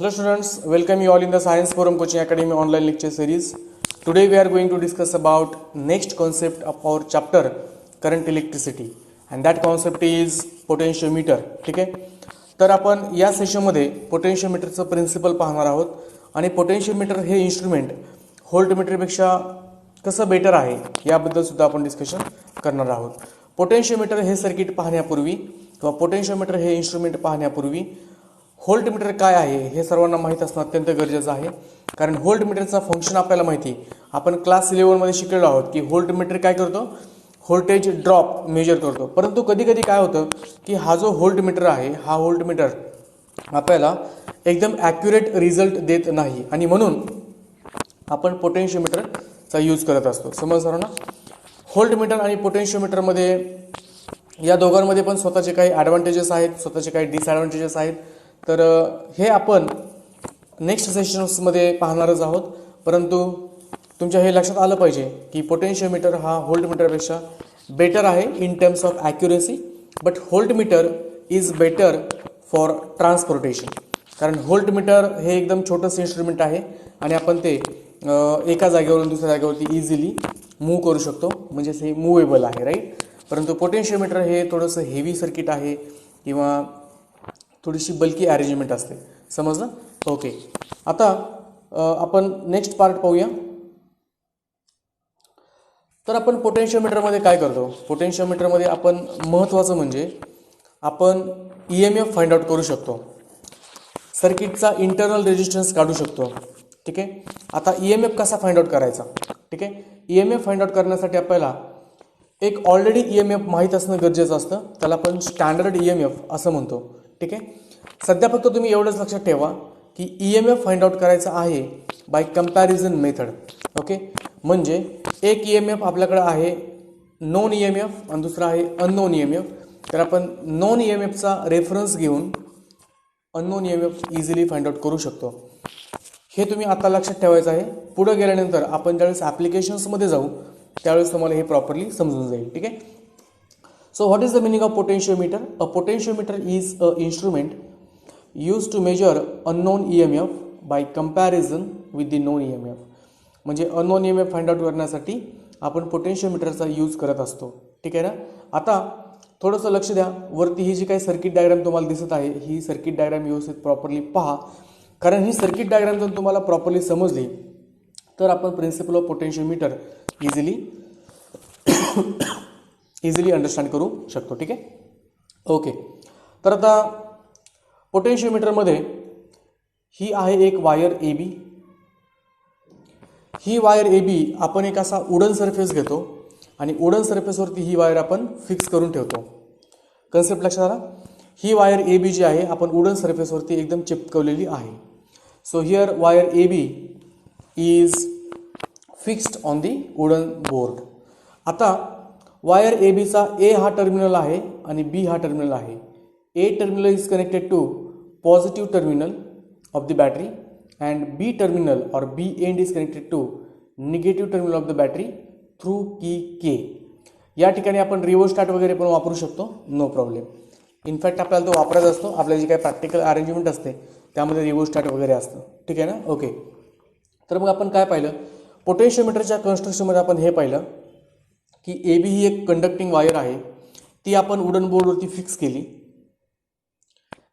Hello students, welcome you all in the Science Forum Coaching Academy online lecture series. Today we are going to discuss about next concept of our chapter current electricity and that concept is potentiometer. ठीक आहे, तर आपण या सेशनमध्ये पोटेन्शियोमीटरचं principal पाहणार आहोत आणि potentiometer हे इन्स्ट्रुमेंट व्होल्टमीटरपेक्षा कसं बेटर आहे याबद्दल सुद्धा आपण डिस्कशन करणार आहोत. पोटेन्शियोमीटर हे सर्किट पाहण्यापूर्वी किंवा पोटेन्शियोमीटर हे इन्स्ट्रुमेंट पाहण्यापूर्वी व्होल्टमीटर काय आहे हे सर्वांना माहीत असणं अत्यंत गरजेचं आहे. कारण व्होल्टमीटरचा फंक्शन आपल्याला माहिती, आपण क्लास 11 मध्ये शिकलेलो आहोत की व्होल्टमीटर काय करतो, व्होल्टेज ड्रॉप मेजर करतो. परंतु कधी कधी काय होतं की हा जो व्होल्टमीटर आहे हा व्होल्टमीटर आपल्याला एकदम ॲक्युरेट रिझल्ट देत नाही आणि म्हणून आपण पोटेन्शियोमीटरचा यूज करत असतो. समजणार ना. व्होल्टमीटर आणि पोटेन्शियोमीटरमध्ये या दोघांमध्ये पण स्वतःचे काही ॲडव्हान्टेजेस आहेत, स्वतःचे काही डिसॲडव्हान्टेजेस आहेत. तर हे आपण नेक्स्ट सेशन्समध्ये पाहणारच आहोत. परंतु तुमच्या हे लक्षात आलं पाहिजे की पोटेन्शियोमीटर हा व्होल्टमीटरपेक्षा बेटर आहे in terms of accuracy, but voltmeter is better for transportation. कारण व्होल्टमीटर हे एकदम छोटंसं इन्स्ट्रुमेंट आहे आणि आपण ते एका जागेवरून दुसऱ्या जागेवरती इझिली मूव्ह करू शकतो, म्हणजे हे मूवेबल आहे, राईट. परंतु पोटेन्शियोमीटर हे थोडंसं हेवी सर्किट आहे किंवा थोडीशी बल्की अरेंजमेंट असते. समजलं. ओके, आता आपण नेक्स्ट पार्ट पाहूया. तर आपण पोटेन्शियोमीटरमध्ये काय करतो, पोटेन्शियोमीटरमध्ये आपण महत्त्वाचं म्हणजे आपण EMF फाइंड आउट करू शकतो, सर्किटचा इंटरनल रेजिस्टन्स काढू शकतो. ठीक आहे. आता EMF कसा फाइंड आउट करायचा. ठीक आहे. EMF फाइंड आउट करण्यासाठी आपल्याला एक ऑलरेडी EMF माहीत असणं गरजेचं असतं, त्याला आपण स्टँडर्ड EMF असं म्हणतो. ठीक आहे. सध्या फक्त तुम्ही एवढंच लक्षात ठेवा की EMF फाइंड आउट करायचा आहे बाय कंपॅरिझन मेथड. ओके, म्हणजे एक EMF आपल्याकडे आहे नोन EMF आणि दुसरा आहे अननोन EMF. तर आपण नोन EMFचा रेफरन्स घेऊन unknown EMF easily find out करू शकतो. हे तुम्ही आता लक्षात ठेवायचं आहे. पुढे गेल्यानंतर आपण ज्यावेळेस ॲप्लिकेशन्समध्ये जाऊ त्यावेळेस तुम्हाला हे प्रॉपरली समजून जाईल. ठीक आहे. So what is the meaning of potentiometer? A potentiometer is a instrument used to measure unknown EMF by comparison with the known EMF. म्हणजे अननोन EMF फाइंड आउट करण्यासाठी आपण पोटेन्शियोमीटरचा यूज करत असतो. ठीक आहे ना. आता थोडंसं लक्ष द्या, वरती ही जी काही सर्किट डायग्राम तुम्हाला दिसत आहे ही सर्किट डायग्राम व्यवस्थित प्रॉपरली पहा, कारण ही सर्किट डायग्राम जर तुम्हाला प्रॉपरली समजली तर आपण principle of potentiometer easily understand करू शकतो. ठीक आहे. ओके, तर आता पोटेन्शियोमीटरमध्ये ही आहे एक वायर AB. ही वायर AB आपण एक असा वुडन सरफेस घेतो आणि वुडन सरफेसवरती ही वायर आपण फिक्स करून ठेवतो. कन्सेप्ट लक्षात आला. ही वायर AB जी आहे आपण वुडन सरफेसवरती एकदम चिपकवलेली आहे. So here wire AB is fixed on the wooden board. आता वायर ABचा A हा टर्मिनल आहे आणि B हा टर्मिनल आहे. A terminal is connected to positive terminal of the battery and B terminal or B end is connected to negative terminal of the battery through key K. या ठिकाणी आपण rheostat वगैरे पण वापरू शकतो, नो प्रॉब्लेम. इनफॅक्ट आपल्याला तो वापरायचा असतो, आपल्या जी काही प्रॅक्टिकल अरेंजमेंट असते त्यामध्ये रिओस्टॅट वगैरे असतं. ठीक आहे ना. ओके, तर मग आपण काय पाहिलं पोटेन्शियोमीटरच्या कन्स्ट्रक्शनमध्ये, आपण हे पाहिलं की AB ही एक कंडक्टिंग वायर आहे, ती आपण वुडन बोर्डवरती फिक्स केली.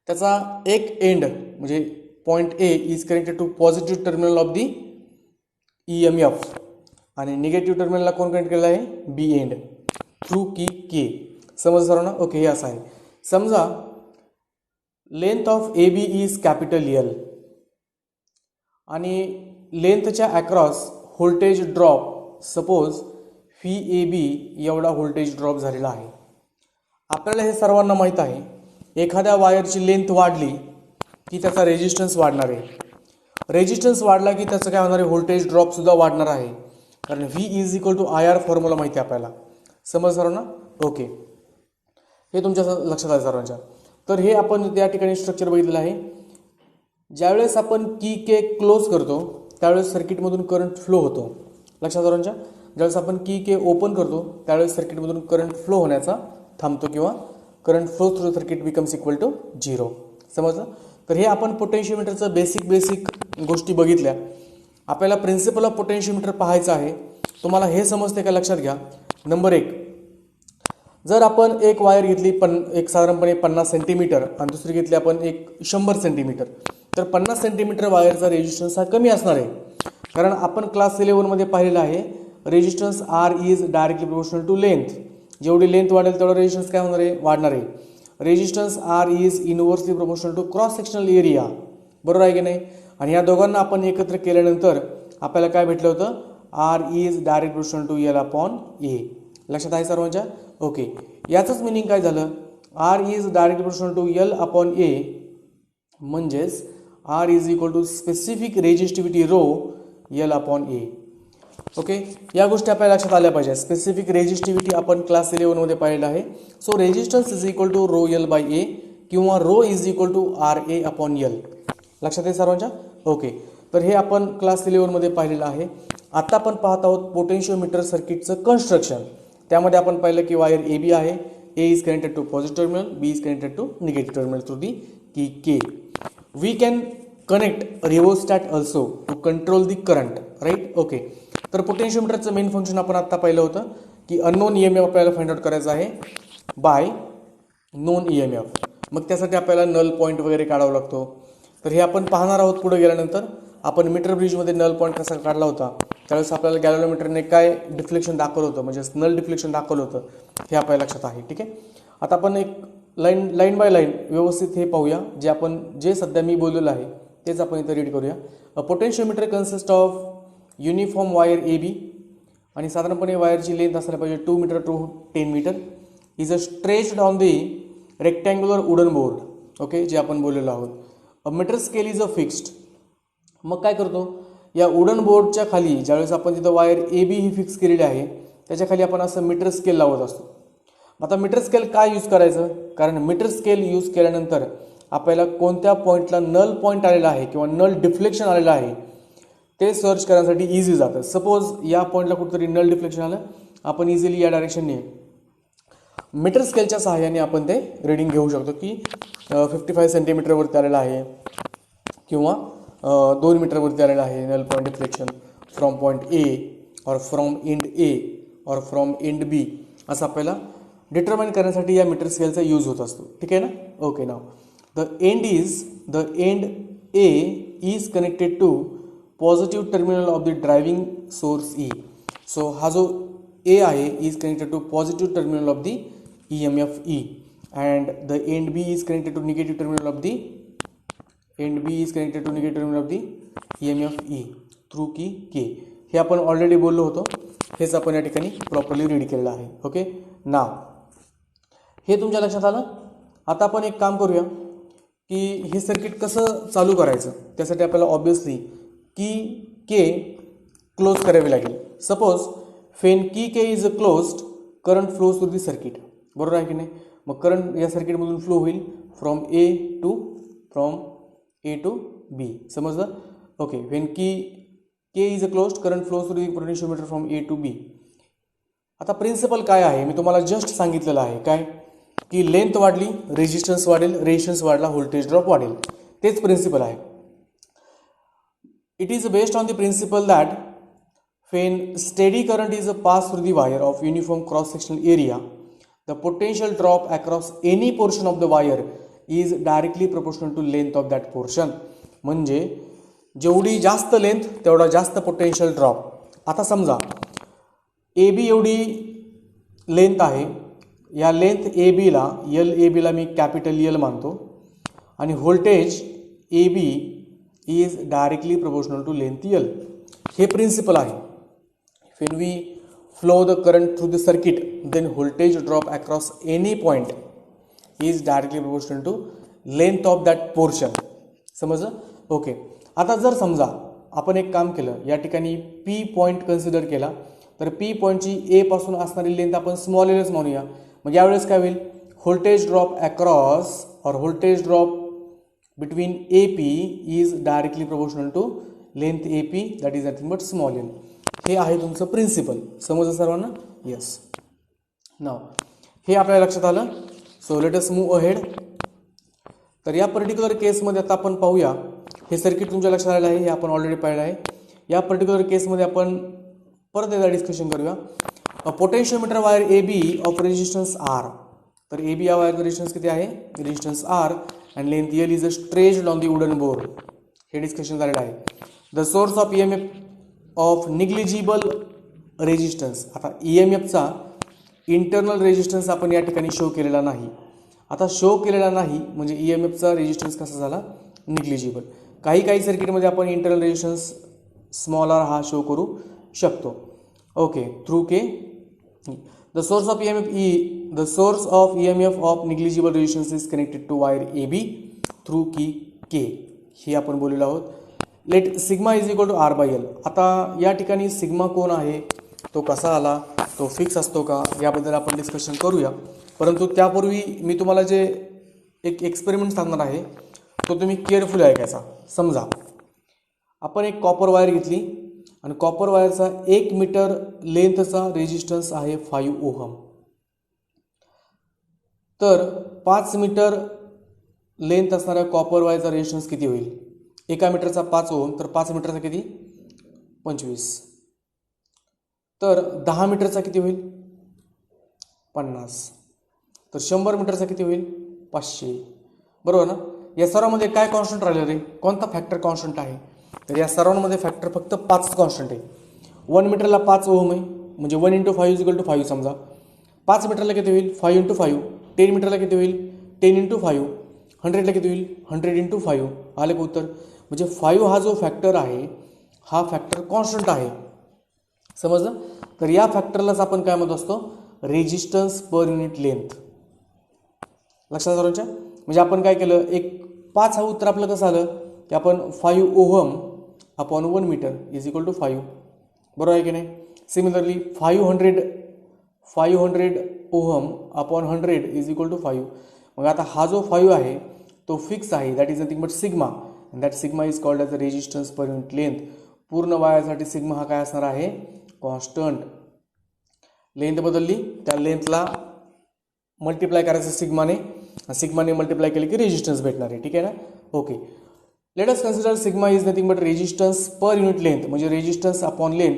त्याचा एक एंड म्हणजे point A is connected to positive terminal of the EMF आणि निगेटिव्ह टर्मिनलला कोण कनेक्ट केलेलं आहे, B end through key K. समज सर्वांना. ओके, हे असं आहे. समजा length of AB is capital L आणि लेंथच्या across voltage drop suppose VAB एवढा व्होल्टेज ड्रॉप झालेला आहे. आपल्याला हे सर्वांना माहीत आहे, एखाद्या वायरची लेंथ वाढली की त्याचा रेजिस्टन्स वाढणार आहे. रेजिस्टन्स वाढला की त्याचं काय होणार आहे, व्होल्टेज ड्रॉपसुद्धा वाढणार आहे. कारण V is equal to IR formula माहिती आहे आपल्याला. समज सर्वांना. ओके, हे तुमच्या लक्षात आलं सर्वांच्या. तर हे आपण त्या ठिकाणी स्ट्रक्चर बघितलेलं आहे. ज्यावेळेस आपण की K क्लोज करतो त्यावेळेस सर्किटमधून करंट फ्लो होतो. लक्षात सर्वांच्या. ज्यावेळेस आपण की K ओपन करतो त्यावेळेस सर्किटमधून करंट फ्लो होण्याचा थांबतो किंवा current flow through circuit becomes equal to 0. समजलं. तर हे आपण पोटेन्शियोमीटरचं बेसिक गोष्टी बघितल्या. आपल्याला प्रिन्सिपल ऑफ पोटेन्शियोमीटर पाहायचं आहे. तुम्हाला हे समजते का लक्षात घ्या. नंबर 1, जर आपण एक वायर घेतली एक साधारणपणे 50 सेंटीमीटर आणि दुसरी घेतली आपण एक 100 सेंटीमीटर, तर 50 सेंटीमीटर वायरचा रेजिस्टन्स हा कमी असणार आहे. कारण आपण क्लास 11 मध्ये पाहिलेलं आहे resistance R is directly proportional to length. जेवढी लेंथ वाढेल तेवढा रेजिस्टन्स काय होणार आहे, वाढणार आहे. Resistance R is inversely proportional to cross sectional area, बरोबर आहे की नाही. आणि या दोघांना आपण एकत्र केल्यानंतर आपल्याला काय भेटलं होतं, R is direct proportional to L upon A. लक्षात आहे सर्वांच्या. ओके, याचंच मिनिंग काय झालं, R is direct proportional to L upon A म्हणजेच R is equal to specific resistivity rho L upon A. Okay, या गोष्टी आपल्या लक्षात आल्या पाहिजे. स्पेसिफिक रेजिस्टिव्हिटी आपण क्लास 11 मध्ये पाहिलेलं आहे. So resistance is equal to rho L by A किंवा rho is equal to R A upon L. लक्षात आहे सर्वांच्या. ओके, तर हे आपण क्लास 11 मध्ये पाहिलेलं आहे. आता आपण पाहत आहोत पोटेन्शियोमीटर सर्किटचं कन्स्ट्रक्शन. त्यामध्ये आपण पाहिलं की वायर ए बी आहे. A is connected to positive terminal, B is connected to negative terminal through the key K. We can connect rheostat also to control the current, right. Okay, तर पोटेन्शियोमीटरचं main function आपण आता पाहिलं होतं की unknown EMF आपल्याला find out करायचं आहे बाय नोन EMF. मग त्यासाठी आपल्याला नल पॉईंट वगैरे काढावा लागतो. तर हे आपण पाहणार आहोत पुढे गेल्यानंतर. आपण मीटर ब्रिजमध्ये नल पॉईंट कसा काढला होता त्यावेळेस आपल्याला गॅल्व्हनोमीटरने काय डिफ्लेक्शन दाखवलं होतं, म्हणजे नल डिफ्लेक्शन दाखवलं होतं, हे आपल्या लक्षात आहे. ठीक आहे, आता आपण एक लाईन बाय लाईन व्यवस्थित हे पाहूया. जे सध्या मी बोललेलं आहे तेच आपण इथं रीड करूया. A potentiometer consist of uniform wire A B आणि साधारणपणे वायरची लेंथ असल्या पाहिजे 2 metre to 10 metre. Is a stretched on the rectangular wooden board. Okay, जे आपण बोललेलो आहोत. A metre scale is a fixed. मग काय करतो, या वुडन बोर्डच्या खाली ज्यावेळेस आपण तिथं wire A B he fix केलेली आहे त्याच्या खाली आपण असं मीटर स्केल लावत असतो. आता मीटर स्केल काय यूज करायचं, कारण मीटर स्केल यूज केल्यानंतर आपल्याला कोणत्या पॉईंटला नल पॉईंट आलेला आहे किंवा नल डिफ्लेक्शन आलेलं आहे ते सर्च करण्यासाठी इझी जातं. सपोज या पॉईंटला कुठेतरी नल डिफ्लेक्शन आलं, आपण इझिली या डायरेक्शनने मीटर स्केलच्या सहाय्याने आपण ते रीडिंग घेऊ शकतो की 55 सेंटीमीटरवरती आलेलं आहे किंवा 2 मीटरवरती आलेलं आहे null point deflection from point A or from end A or from end बी, असं आपल्याला डिटरमाइन करण्यासाठी या मीटर स्केलचा यूज होत असतो. ठीक आहे ना. Okay, now the end A is connected to positive terminal of the driving source E. So हा जो ए आहे is connected to positive terminal of the EMF E and the end B is connected to negative terminal of the EMF E through key K. हे आपण already बोललो होतो, हेच आपण या ठिकाणी प्रॉपरली रीड केलेलं आहे. ओके, नाव हे तुमच्या लक्षात आलं. आता आपण एक काम करूया की हे सर्किट कसं चालू करायचं. त्यासाठी आपल्याला ऑब्विसली की के क्लोज करावी लागेल. सपोज वेन की K is closed current flows through the circuit, बरोबर आहे की नाही. मग करंट या सर्किटमधून फ्लो होईल फ्रॉम ए टू बी. समजलं. Okay, when K is closed current flows through the potentiometer from A to B. आता प्रिन्सिपल काय आहे मी तुम्हाला जस्ट सांगितलेलं आहे, काय की लेंथ वाढली रेजिस्टन्स वाढेल, रेजिस्टन्स वाढला व्होल्टेज ड्रॉप वाढेल. तेच प्रिन्सिपल आहे. It is based on the principle that when steady current is passed through the wire of uniform cross sectional area, the potential drop across any portion of the wire is directly proportional to length of that portion. म्हणजे जेवढी जास्त length तेवढा जास्त potential drop. आता समजा A B एवढी length आहे, या लेंथ ए बीला मी कॅपिटल एल मानतो आणि voltage A B is directly proportional to length L. हे प्रिन्सिपल आहे. When we flow the current through the circuit, then voltage drop across any point is directly proportional to length of that portion. समजलं. Okay, आता जर समजा आपण एक काम केलं, या ठिकाणी पी पॉईंट कन्सिडर केला, तर पी पॉईंटची ए पासून असणारी लेंथ आपण स्मॉल एलच म्हणूया. मग यावेळेस काय होईल, voltage drop across or voltage drop between A P is directly proportional to length A P, that is nothing but small L. हे आहे तुमचं प्रिन्सिपल. समजलं सर्वांना. येस, नाव हे आपल्या लक्षात आलं. So let us move ahead. तर या पर्टिक्युलर केसमध्ये आता आपण पाहूया, हे सर्किट तुमच्या लक्षात आलेलं आहे, हे आपण ऑलरेडी पाहिलं आहे. या पर्टिक्युलर केसमध्ये आपण परत एकदा डिस्कशन करूया. Potentiometer wire A B of resistance R. तर ए बी या वायरचा रेजिस्टन्स किती आहे, resistance R, and length L is stretched on the wooden board. हे डिस्कशन झालेलं आहे. The source of EMF of negligible resistance. आता EMFचा इंटरनल रेजिस्टन्स आपण या ठिकाणी शो केलेला नाही. आता शो केलेला नाही म्हणजे EMFचा रेजिस्टन्स कसा झाला, निग्लिजिबल. काही सर्किटमध्ये आपण इंटरनल रेजिस्टन्स स्मॉल आर हा शो करू शकतो. Okay, through K. The source of EMF of negligible resistance is connected to wire AB through key K. हे आपण बोललेलो आहोत. Let sigma is equal to R by L. आता या ठिकाणी सिग्मा कोण आहे, तो कसा आला, तो फिक्स असतो का, याबद्दल आपण डिस्कशन करूया. परंतु त्यापूर्वी मी तुम्हाला जे एक एक्सपेरिमेंट सांगणार आहे तो तुम्ही केअरफुली ऐकायचा. समजा आपण एक कॉपर वायर घेतली आणि कॉपर वायरचा 1 मीटर लेंथचा रेजिस्टन्स आहे 5 ओहम. तर 5 मीटर लेंथ असणाऱ्या कॉपर वायरचा रेजिस्टन्स किती होईल, 1 मीटरचा 5 ओहम, तर 5 मीटरचा किती 25. तर 10 मीटरचा किती होईल 50. तर 100 मीटरचा किती होईल 500. बरोबर ना. या सर्वांमध्ये काय कॉन्स्टंट राहिलं रे, कोणता फॅक्टर कॉन्स्टंट आहे, तर या सर्वांमध्ये फॅक्टर फक्त 5 कॉन्स्टंट आहे. 1 मीटरला 5 ओहम आहे म्हणजे 1 × 5 = 5. समजा 5 मीटरला किती होईल 5 × 5. 10 मीटरला किती होईल 10 × 5. 100ला किती होईल 100 × 5. आले का उत्तर. म्हणजे 5 हा जो फॅक्टर आहे हा फॅक्टर कॉन्स्टंट आहे. समजलं. तर या फॅक्टरलाच आपण काय म्हणत असतो, रेजिस्टन्स पर युनिट लेंथ. लक्षात सर्वांच्या. म्हणजे आपण काय केलं, एक 5 हा उत्तर आपलं कसं आलं की आपण 5 ohm upon 1 meter is equal to 5. बरोबर आहे की नाही. Similarly 500 ohm upon 100 is equal to 5. मग आता हा जो 5 आहे तो फिक्स आहे, that is nothing but sigma, and that sigma is called as a resistance per unit length. पूर्ण वायरसाठी सिग्मा हा काय असणार आहे, कॉन्स्टंट. लेंथ बदलली, त्या लेंथला मल्टिप्लाय करायचं सिग्माने मल्टिप्लाय केले की रेजिस्टन्स भेटणार आहे. ठीक आहे ना. Okay, let us consider sigma is nothing but resistance per unit length. म्हणजे रेजिस्टन्स अपॉन लेंथ,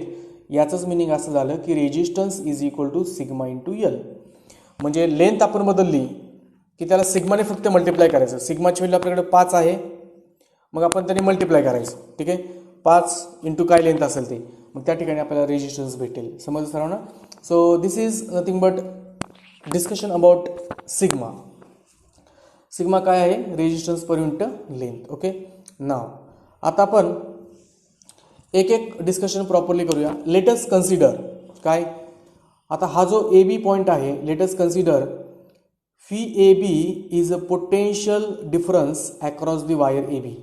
याचंच मिनिंग असं झालं की resistance is equal to sigma into L. म्हणजे लेंथ आपण बदलली की त्याला सिग्माने फक्त मल्टिप्लाय करायचं. सिग्माची व्हॅल्यू आपल्याकडे 5 आहे, मग आपण त्याने मल्टिप्लाय करायचं. ठीक आहे, 5 इंटू काय लेंथ असेल ते, मग त्या ठिकाणी आपल्याला रेजिस्टन्स भेटेल. समजलं सर्वांना. So this is nothing but discussion about sigma. Sigma काय आहे, resistance per unit length. Okay, now आता आपण एक डिस्कशन प्रॉपरली करूया. लेटस कन्सिडर काय, आता हा जो ए बी पॉईंट आहे, let's consider phi A B is a potential difference across the wire A B.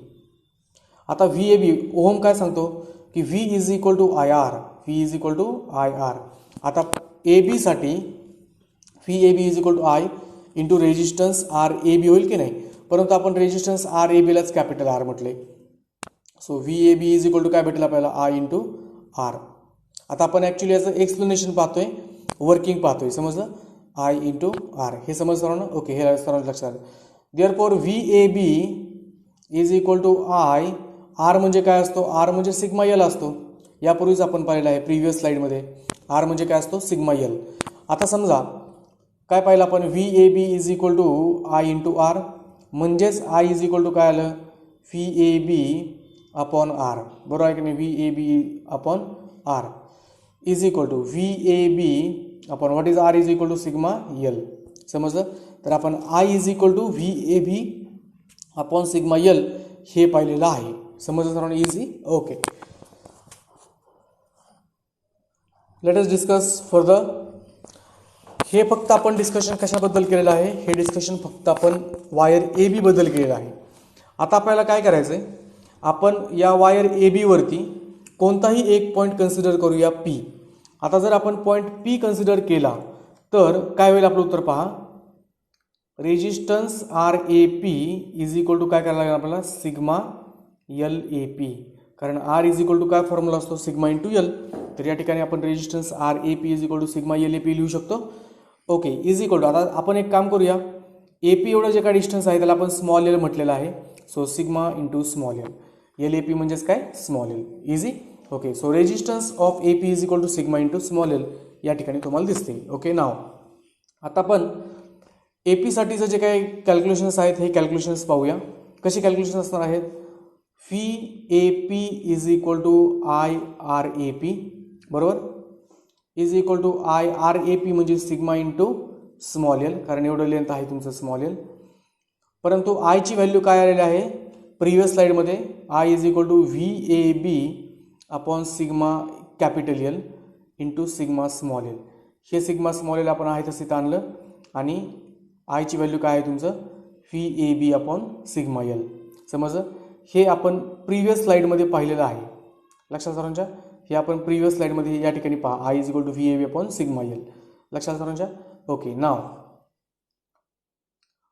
आता व्ही ए बी ओहम काय सांगतो की V is equal to I R. V is equal to I R. आता A बीसाठी V A B is equal to I into resistance R A B होईल की नाही. परंतु आपण रेजिस्टन्स आर ए बीलाच कॅपिटल आर म्हटले. So V A B is equal to काय भेटेल आपल्याला, आय इंटू आर. आता आपण ॲक्च्युली याचं एक्सप्लेनेशन पाहतोय, वर्किंग पाहतोय. समजलं, आय इंटू आर. हे समज सर्वांना. ओके, हे सर्वांना लक्षात आलं. Therefore V A B is equal to I. R म्हणजे काय असतो, आर म्हणजे सिग्मा एल असतो. यापूर्वीच आपण पाहिलं आहे प्रिव्हियस स्लाईडमध्ये. आर म्हणजे काय असतो, सिग्मा एल. आता समजा काय पाहिलं आपण, V A B is equal to I into R. म्हणजेच आय इज इक्वल टू काय आलं, V A B upon R. बरोबर आहे की नाही. V A B upon R is equal to V A B upon what is R is equal to sigma L. समजलं. तर आपण I is equal to V A B upon sigma L हे पाहिलेलं आहे. समजलं सर्वांना, easy. Okay, let us discuss further. हे फक्त आपण डिस्कशन कशाबद्दल केलेलं आहे, हे डिस्कशन फक्त आपण वायर ए बी बद्दल केलेलं आहे. आता आपल्याला काय करायचं आहे, आपण या वायर ए बी वरती कोणताही एक पॉईंट कन्सिडर करूया पी. आता जर आपण पॉईंट पी कन्सिडर केला तर काय होईल आपलं उत्तर पहा, resistance R A P is equal to काय करायला लागेल आपल्याला, सिग्मा एल ए पी. कारण आर इज इक्वल टू काय फॉर्म्युला असतो, सिग्मा इंटू एल. तर या ठिकाणी आपण resistance R A P is equal to sigma L A P लिहू शकतो. Okay, is equal to. आता आपण एक काम करूया, AP एवढं जे काय डिस्टन्स आहे त्याला आपण स्मॉल एल म्हटलेलं आहे. So sigma into small L. L AP म्हणजेच काय small L. Easy. Okay. So resistance of AP is equal to sigma into small L या ठिकाणी तुम्हाला दिसते. ओके. नाव आता आपण AP साठीचं जे काही कॅल्क्युलेशन्स आहेत हे कॅल्क्युलेशन्स पाहूया. कशी कॅल्क्युलेशन असणार आहेत. फी AP is equal to IRAP बरोबर इज इक्वल टू IRAP म्हणजे सिग्मा इंटू स्मॉल एल, कारण एवढं लेंथ आहे तुमचं स्मॉल एल. परंतु आयची व्हॅल्यू काय आलेली आहे प्रिव्हियस स्लाइडमध्ये. I is equal to VAB upon sigma capital L into sigma small L. हे सिग्मा स्मॉल एल आपण आहे तसं आणलं आणि आयची व्हॅल्यू काय आहे तुमचं VAB अपॉन सिग्मा एल. समजलं. हे आपण प्रिव्हियस स्लाइडमध्ये पाहिलेलं आहे. लक्षात सर्वांच्या. हे आपण प्रिव्हियस स्लाइडमध्ये या ठिकाणी पहा. I is equal to VAB upon sigma L. लक्षात सर्वांच्या. ओके. नाव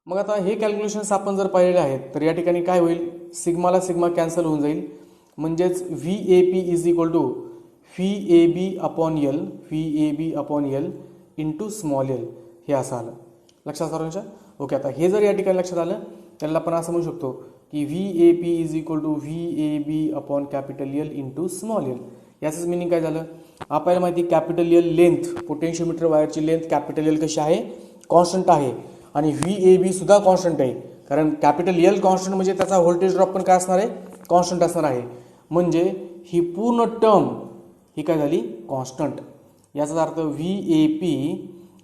मग आता हे कॅल्क्युलेशन्स आपण जर पाहिलेले आहेत तर या ठिकाणी काय होईल सिग्माला सिग्मा कॅन्सल होऊन जाईल. म्हणजेच VAP is equal to VAB upon L VAB upon L into small L हे असं आलं. लक्षात सर्वांच्या. ओके. आता हे जर या ठिकाणी लक्षात आलं त्याला आपण असं म्हणू शकतो की VAP is equal to VAB upon capital L into small L. याचंच मिनिंग काय झालं आपल्याला माहिती कॅपिटल एल लेंथ पोटेन्शियोमीटर वायरची लेंथ कॅपिटल एल कशी आहे कॉन्स्टंट आहे आणि VAB सुद्धा कॉन्स्टंट आहे. कारण कॅपिटल एल कॉन्स्टंट म्हणजे त्याचा व्होल्टेज ड्रॉप पण काय असणार आहे कॉन्स्टंट असणार आहे. म्हणजे ही पूर्ण टर्म ही काय झाली कॉन्स्टंट. याचा अर्थ VAP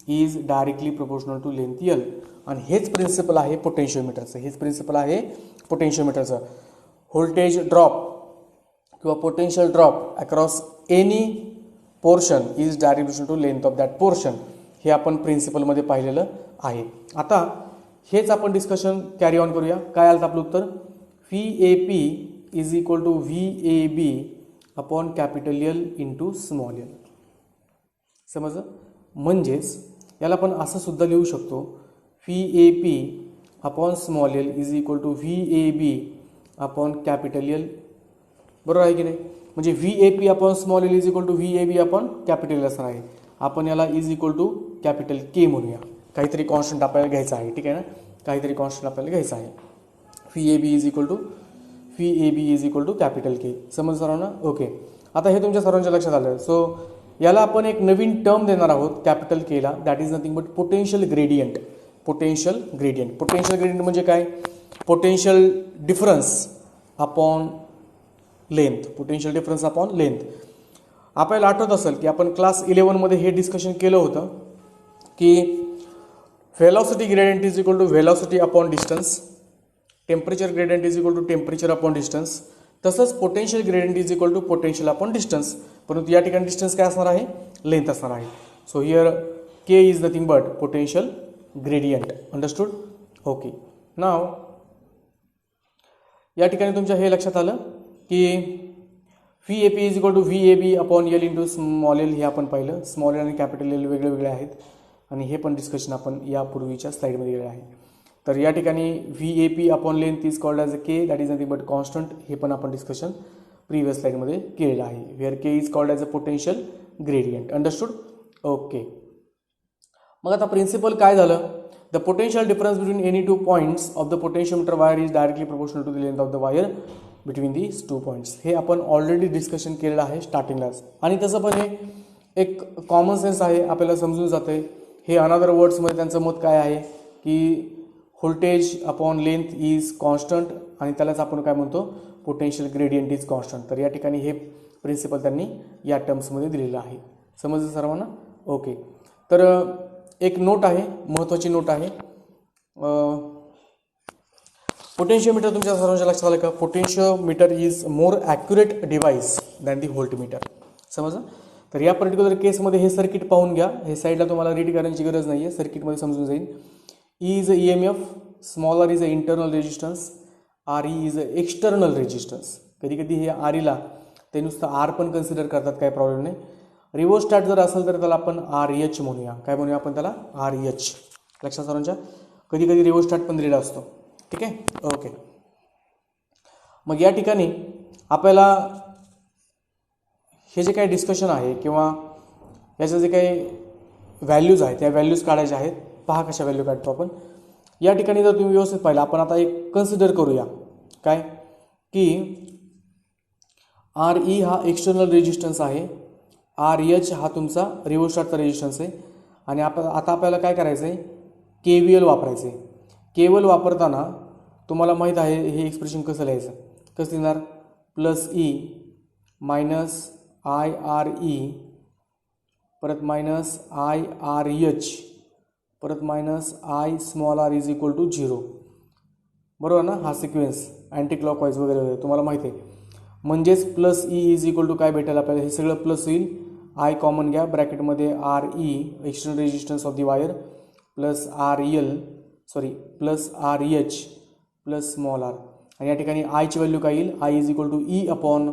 is directly proportional to length L. आणि हेच प्रिन्सिपल आहे पोटेन्शियोमीटरचं. हेच प्रिन्सिपल आहे पोटेन्शियोमीटरचं. व्होल्टेज ड्रॉप किंवा potential drop across any portion is direct to length of that portion हे आपण प्रिन्सिपलमध्ये पाहिलेलं आहे. आता हेच आपण डिस्कशन कॅरी ऑन करूया. काय आलं आपलं उत्तर VAP is equal to VAB upon capital L into small L. समजलं. म्हणजेच याला आपण असं सुद्धा लिहू शकतो VAP upon small L is equal to VAB upon capital L. बरोबर आहे की नाही. म्हणजे VAP upon small L is equal to VAB upon capital L असणार आहे. आपण याला is equal to capital K म्हणूया. काहीतरी कॉन्स्टंट आपल्याला घ्यायचं आहे. ठीक आहे ना. काहीतरी कॉन्स्टंट आपल्याला घ्यायचं आहे. VAB is equal to capital K. समज सर्वांना. ओके. आता हे तुमच्या सर्वांच्या लक्षात आलं. सो याला आपण एक नवीन टर्म देणार आहोत कॅपिटल Kला. That is nothing but potential gradient. Potential gradient. Potential gradient म्हणजे काय potential difference upon length. Potential difference upon length. आपल्याला आठवत असेल की आपण क्लास 11 मध्ये हे डिस्कशन केलं होतं की velocity gradient is equal to velocity upon distance. Temperature gradient is equal to temperature upon distance. तसंच potential gradient is equal to potential upon distance. परंतु या ठिकाणी डिस्टन्स काय असणार आहे लेंथ असणार आहे. So here K is nothing but potential gradient. Understood. Okay. Now या ठिकाणी तुमच्या हे लक्षात आलं की VAP is equal to VAB upon L into small L हे आपण पाहिलं. स्मॉल एल आणि कॅपिटल एल वेगळे वेगळे आहेत आणि हे पण डिस्कशन आपण यापूर्वीच्या स्लाइडमध्ये गेलेलं आहे. तर या ठिकाणी VAP upon length is called as a K that is nothing but constant. हे पण आपण डिस्कशन प्रिव्हियस स्लाइडमध्ये केलेलं आहे. Where K is called as a potential gradient. Understood. Okay. मग आता प्रिन्सिपल काय झालं the potential difference between any two points of the potentiometer wire is directly proportional to the length of the wire between these two points. हे आपण already discussion केलेलं आहे स्टार्टिंगलाच. आणि तसं पण हे एक कॉमन सेन्स आहे आपल्याला समजून जाते. हे अनदर वर्ड्समध्ये त्यांचं मत काय आहे की voltage upon length is constant आणि त्यालाच आपण काय म्हणतो पोटेन्शियल ग्रेडियंट इज कॉन्स्टंट. तर या ठिकाणी हे प्रिन्सिपल त्यांनी या टर्म्समध्ये दिलेलं आहे. समजलं सर्वांना. ओके. तर एक नोट आहे महत्त्वाची नोट आहे. पोटेन्शियोमीटर तुमच्या सर्वांच्या लक्षात आलं का potentiometer is more accurate device than the voltmeter. समजलं. तर या पर्टिक्युलर केसमध्ये हे सर्किट पाहून घ्या. हे साईडला तुम्हाला रीड करण्याची गरज नाही आहे. सर्किटमध्ये समजून जाईल. E is a EMF, small r is a internal resistance, RE is a external resistance. कधी कधी हे REला ते नुसतं R पण कन्सिडर करतात, काही प्रॉब्लेम नाही. रिओस्टॅट जर असेल तर त्याला आपण RH म्हणूया. काय म्हणूया आपण त्याला RH. लक्षात सर्वांच्या. कधी कधी रिओस्टॅट पण दिलेला असतो. ठीक आहे. ओके. मग या ठिकाणी आपल्याला हे जे काही डिस्कशन आहे किंवा याचे जे काही व्हॅल्यूज आहेत त्या व्हॅल्यूज काढायच्या आहेत. पहा कशा व्हॅल्यू काढतो आपण. या ठिकाणी जर तुम्ही व्यवस्थित पाहिलं, आपण आता एक कन्सिडर करूया काय की आर ई हा एक्सटर्नल रेजिस्टन्स आहे, आर एच हा तुमचा रिओस्टॅटचा रेजिस्टन्स आहे, आणि आता आपल्याला काय करायचं आहे, के व्ही एल वापरायचं आहे. के व्ही एल वापरताना तुम्हाला माहीत आहे हे एक्सप्रेशन कसं लिहायचं, कसं लिहिणार, plus E minus I R E परत मायनस आय आर एच परत minus I small R is equal to 0, बरोबर ना. हा सिक्वेन्स अँटी क्लॉकवाईज वगैरे वगैरे तुम्हाला माहिती आहे. म्हणजेच plus E is equal to काय भेटेल आपल्याला, हे सगळं प्लस होईल, आय कॉमन घ्या, ब्रॅकेटमध्ये R E external resistance of the wire plus R L plus R H plus small R, आणि या ठिकाणी आयची व्हॅल्यू काय येईल, I is equal to E upon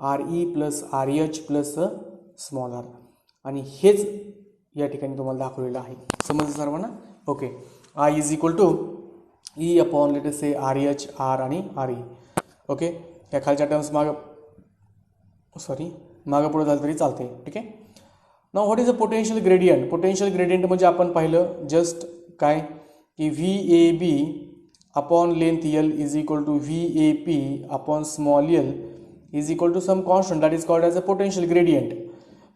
R E plus R H plus small R, आणि हेच या ठिकाणी तुम्हाला दाखवलेलं आहे. समजलं सर्वांना. Okay, I is equal to E upon let us say R H R आणि आर ई. ओके, या खालच्या टर्म्स मागं पुढे झालं तरी चालते. ठीक आहे. Now what is a potential gradient. Potential gradient म्हणजे आपण पाहिलं जस्ट काय की V A B upon length L is equal to V A P upon small L is equal to some constant that is called as a potential gradient.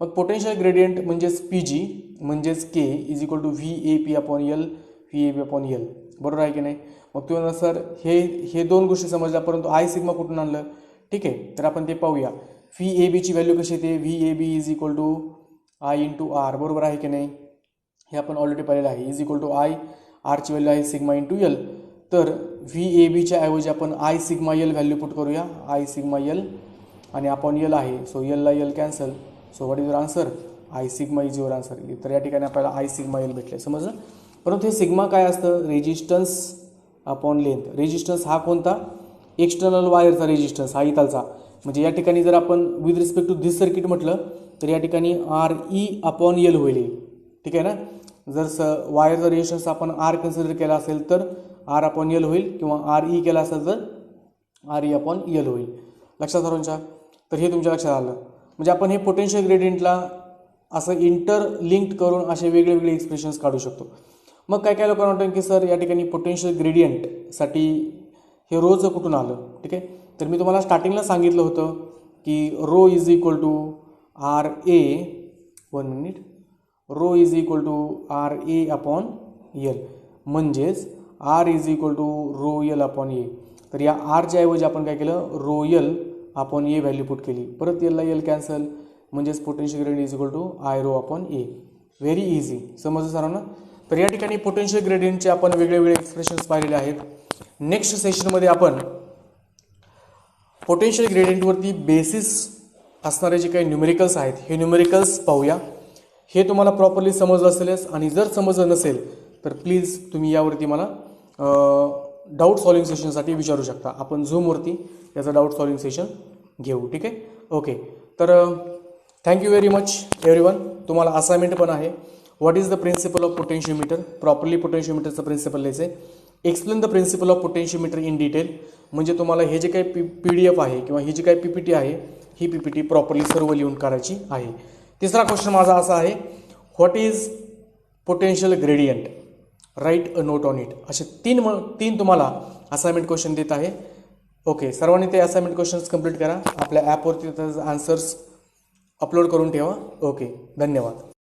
मग potential gradient म्हणजेच P G म्हणजेच K is equal to V A P upon L V A B upon L, बरोबर आहे की नाही. मग तुम्हाला sir हे दोन गोष्टी समजल्या, परंतु आय सिग्मा कुठून आणलं. ठीक आहे, तर आपण ते पाहूया. व्ही ए बीची व्हॅल्यू कशी येते, V A B is equal to I into R, बरोबर आहे की नाही. हे आपण ऑलरेडी पाहिलेलं आहे. इज इक्वल टू आय, आरची व्हॅल्यू आहे सिग्मा इंटू एल. तर व्ही ए बीच्या ऐवजी आपण I sigma L value put करूया, आय सिग्मा एल, आणि आपण एल आहे, सो एलला L cancel. So what is your answer, I sigma is your answer. तर या ठिकाणी आपल्याला आय सिग्मा एल भेटले. समजलं. परंतु हे सिग्मा काय असतं, रेजिस्टन्स अपॉन लेंथ. रेजिस्टन्स हा कोणता, एक्सटर्नल वायरचा रेजिस्टन्स हा इथालचा. म्हणजे या ठिकाणी जर आपण with respect to this circuit म्हटलं तर या ठिकाणी आर ई अपॉन एल होईल. ठीक आहे ना. जर वायरचा रेजिस्टन्स आपण आर कन्सिडर केला असेल तर आर अपॉन एल होईल, किंवा आर ई केला असेल तर आर ई अपॉन एल होईल. लक्षात सर्वांच्या. तर हे तुमच्या लक्षात आलं. म्हणजे आपण हे पोटेन्शियल ग्रेडियंटला असं इंटरलिंक्ड करून असे वेगळे वेगळे एक्सप्रेशन्स काढू शकतो. मग काय लोकांना वाटतं की सर या ठिकाणी पोटेन्शियल ग्रेडियंटसाठी हे रोचं कुठून आलं. ठीक आहे, तर मी तुम्हाला स्टार्टिंगला सांगितलं होतं की rho is equal to R A, rho is equal to R A upon L, म्हणजेच R is equal to rho L upon A. तर या आरच्या ऐवजी आपण काय केलं, rho L upon A value put केली, परत एलला एल कॅन्सल, म्हणजेच potential gradient is equal to I rho upon A. Very easy. समजलं सर्वांना. तर या ठिकाणी पोटेन्शियल ग्रेडियंटचे आपण वेगवेगळे एक्सप्रेशन्स पाहिलेले आहेत. नेक्स्ट सेशनमध्ये आपण पोटेन्शियल ग्रेडियंटवरती बेसिस असणारे जे काही न्यूमेरिकल्स आहेत हे न्यूमेरिकल्स पाहूया. हे तुम्हाला प्रॉपरली समजलं असेलच, आणि जर समजलं नसेल तर प्लीज तुम्ही यावरती मला डाऊट सॉल्विंग सेशनसाठी विचारू शकता. आपण झूमवरती याचं डाऊट सॉल्विंग सेशन घेऊ. ठीक आहे. ओके, तर थँक्यू व्हेरी मच एव्हरीवन. तुम्हाला असाइनमेंट पण आहे. What is the principle of potentiometer. Properly पोटेन्शियोमीटरचं प्रिन्सिपल लिहायचं आहे. Explain the principle of potentiometer in detail. म्हणजे तुम्हाला हे जे काही PDF आहे किंवा ही जी काही PPT आहे ही PPT प्रॉपरली सर्व लिहून काढायची आहे. तिसरा क्वेश्चन माझा असा आहे, what is potential gradient, right a note on it. असे तीन तुम्हाला असाइनमेंट क्वेश्चन देत आहे. ओके, सर्वांनी ते असाइनमेंट क्वेश्चन्स कंप्लीट करा. आपल्या ॲपवरती त्याचे आन्सर्स अपलोड करून ठेवा. ओके, धन्यवाद.